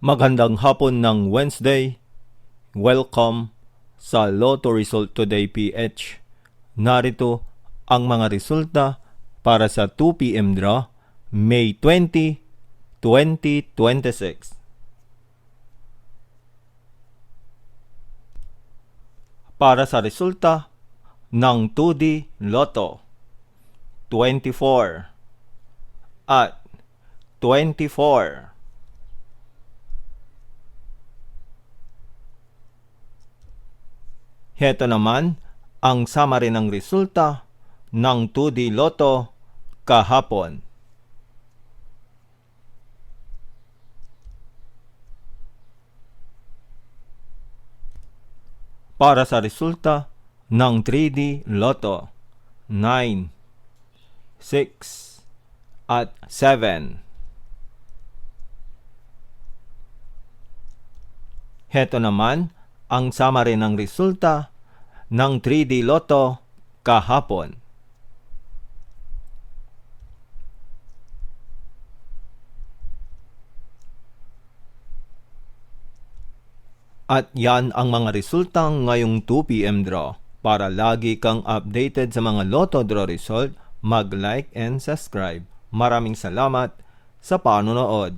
Magandang hapon ng Wednesday. Welcome sa Lotto Result Today PH. Narito ang mga resulta para sa 2 p.m. draw, May 20, 2026. Para sa resulta ng 2D Lotto, 24 at 24. Heto naman ang summary ng resulta ng 2D Lotto kahapon. Para sa resulta ng 3D Lotto, 9, 6, at 7. Heto naman ang summary ng resulta ng 3D Lotto kahapon. At yan ang mga resulta ngayong 2 p.m. draw. Para lagi kang updated sa mga Lotto draw result, mag-like and subscribe. Maraming salamat sa panonood.